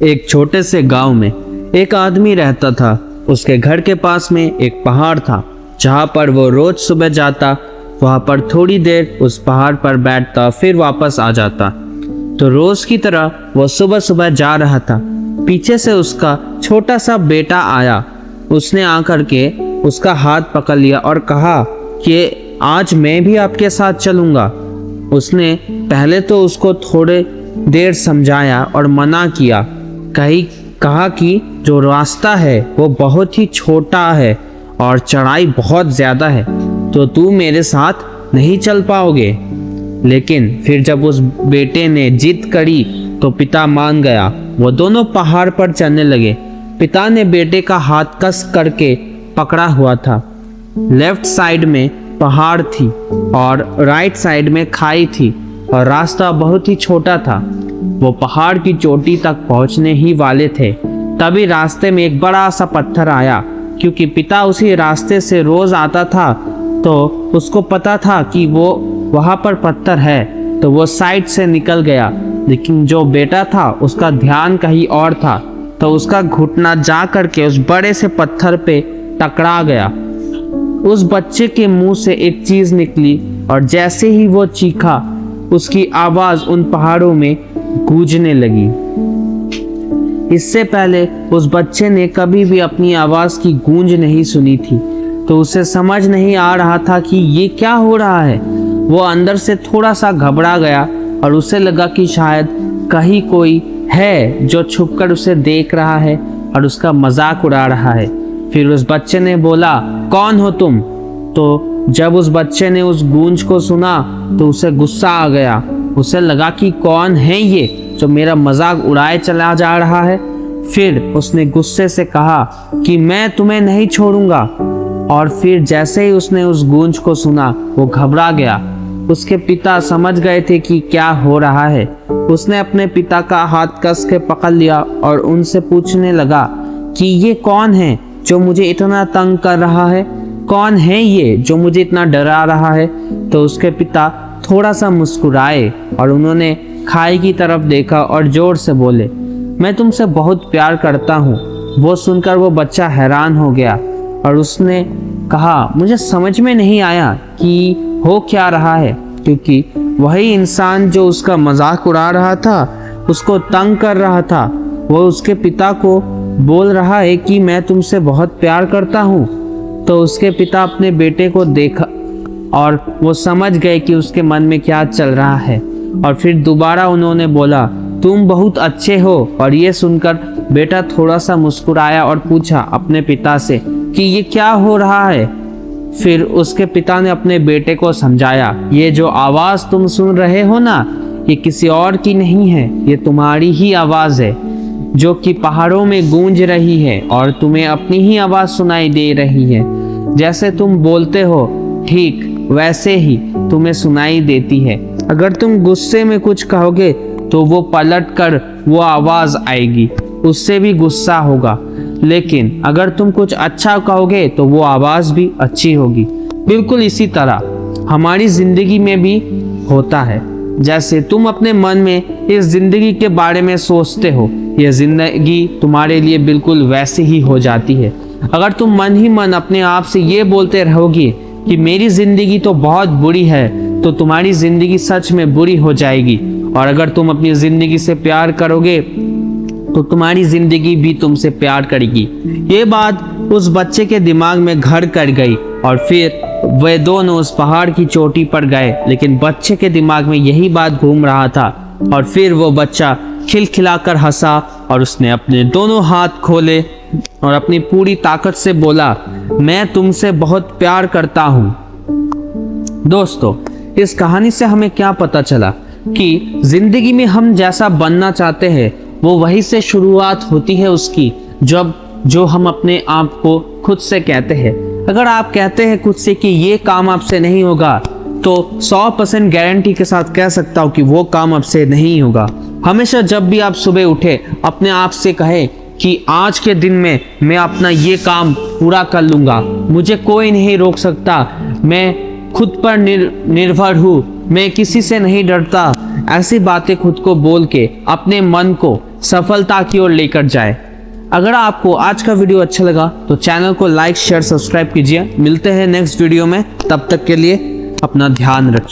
एक छोटे से गांव में एक आदमी रहता था। उसके घर के पास में एक पहाड़ था जहां पर वो रोज सुबह जाता, वहां पर थोड़ी देर उस पहाड़ पर बैठता, फिर वापस आ जाता। तो रोज की तरह वो सुबह सुबह जा रहा था। पीछे से उसका छोटा सा बेटा आया। उसने आकर के उसका हाथ पकड़ लिया और कहा कि आज मैं भी आपके साथ चलूंगा। उसने पहले तो उसको थोड़े देर समझाया और मना किया। कहा कि जो रास्ता है वो बहुत ही छोटा है और चढ़ाई बहुत ज़्यादा है, तो तू मेरे साथ नहीं चल पाओगे। लेकिन फिर जब उस बेटे ने जिद करी तो पिता मान गया। वो दोनों पहाड़ पर चढ़ने लगे। पिता ने बेटे का हाथ कस करके पकड़ा हुआ था। लेफ्ट साइड में पहाड़ थी और राइट साइड में खाई थी और रास्ता बहुत ही छोटा था। वो पहाड़ की चोटी तक पहुंचने ही वाले थे, तभी रास्ते में एक बड़ा सा पत्थर आया। क्योंकि पिता उसी रास्ते से रोज आता था तो उसको पता था कि वो वहां पर पत्थर है, तो वो साइड से निकल गया। लेकिन जो बेटा था उसका ध्यान कहीं और था, तो उसका घुटना जा करके उस बड़े से पत्थर पे टकरा गया। उस बच्चे के मुंह से एक चीज निकली और जैसे ही वो चीखा, उसकी आवाज उन पहाड़ों में गूंजने लगी। इससे पहले उस बच्चे ने कभी भी अपनी आवाज की गूंज नहीं सुनी थी, तो उसे समझ नहीं आ रहा था कि ये क्या हो रहा है। वो अंदर से थोड़ा सा घबरा गया और उसे लगा कि शायद कहीं कोई है जो छुपकर उसे देख रहा है और उसका मजाक उड़ा रहा है। फिर उस बच्चे ने बोला, कौन हो तुम? तो जब उस बच्चे ने उस गूंज को सुना तो उसे गुस्सा आ गया। उसे लगा कि कौन है ये जो मेरा मजाक उड़ाए चला जा रहा है। फिर उसने गुस्से से कहा कि मैं तुम्हें नहीं छोड़ूंगा। और फिर जैसे ही उसने उस गूंज को सुना वो घबरा गया। उसके पिता समझ गए थे कि क्या हो रहा है। उसने अपने पिता का हाथ कस के पकड़ लिया और उनसे पूछने लगा कि ये कौन है जो मुझे इतना तंग कर रहा है? कौन है ये जो मुझे इतना डरा रहा है? तो उसके पिता थोड़ा सा मुस्कुराए और उन्होंने खाई की तरफ देखा और जोर से बोले, मैं तुमसे बहुत प्यार करता हूँ। वो सुनकर वो बच्चा हैरान हो गया और उसने कहा, मुझे समझ में नहीं आया कि हो क्या रहा है, क्योंकि वही इंसान जो उसका मजाक उड़ा रहा था, उसको तंग कर रहा था, वो उसके पिता को बोल रहा है कि मैं तुमसे बहुत प्यार करता हूँ। तो उसके पिता अपने बेटे को देखा और वो समझ गए कि उसके मन में क्या चल रहा है। और फिर दोबारा उन्होंने बोला, तुम बहुत अच्छे हो। और ये सुनकर बेटा थोड़ा सा मुस्कुराया और पूछा अपने पिता से कि ये क्या हो रहा है। फिर उसके पिता ने अपने बेटे को समझाया, ये जो आवाज़ तुम सुन रहे हो ना, ये किसी और की नहीं है, ये तुम्हारी ही आवाज़ है जो कि पहाड़ों में गूंज रही है और तुम्हें अपनी ही आवाज़ सुनाई दे रही है। जैसे तुम बोलते हो ठीक वैसे ही तुम्हें सुनाई देती है। अगर तुम गुस्से में कुछ कहोगे तो वो पलट कर वो आवाज़ आएगी, उससे भी गुस्सा होगा। लेकिन अगर तुम कुछ अच्छा कहोगे तो वो आवाज़ भी अच्छी होगी। बिल्कुल इसी तरह हमारी ज़िंदगी में भी होता है। जैसे तुम अपने मन में इस ज़िंदगी के बारे में सोचते हो, यह ज़िंदगी तुम्हारे लिए बिल्कुल वैसी ही हो जाती है। अगर तुम मन ही मन अपने आप से ये बोलते रहोगे कि मेरी ज़िंदगी तो बहुत बुरी है, तो तुम्हारी ज़िंदगी सच में बुरी हो जाएगी। और अगर तुम अपनी ज़िंदगी से प्यार करोगे तो तुम्हारी ज़िंदगी भी तुमसे प्यार करेगी। ये बात उस बच्चे के दिमाग में घर कर गई और फिर वे दोनों उस पहाड़ की चोटी पर गए। लेकिन बच्चे के दिमाग में यही बात घूम रहा था। और फिर वो बच्चा खिलखिलाकर हंसा और उसने अपने दोनों हाथ खोले और अपनी पूरी ताकत से बोला, मैं तुमसे बहुत प्यार करता हूँ। दोस्तों, इस कहानी से हमें क्या पता चला कि जिंदगी में हम जैसा बनना चाहते हैं वो वहीं से शुरुआत होती है उसकी, जब जो हम अपने आप को खुद से कहते हैं। अगर आप कहते हैं खुद से कि ये काम आपसे नहीं होगा, तो 100% गारंटी के साथ कह सकता हूँ कि वो काम आपसे नहीं होगा। हमेशा जब भी आप सुबह उठे अपने आप से कहें कि आज के दिन में मैं अपना ये काम पूरा कर लूँगा, मुझे कोई नहीं रोक सकता, मैं खुद पर निर्भर हूँ, मैं किसी से नहीं डरता। ऐसी बातें खुद को बोल के अपने मन को सफलता की ओर लेकर जाए। अगर आपको आज का वीडियो अच्छा लगा तो चैनल को लाइक शेयर सब्सक्राइब कीजिए। मिलते हैं नेक्स्ट वीडियो में, तब तक के लिए अपना ध्यान रखिए।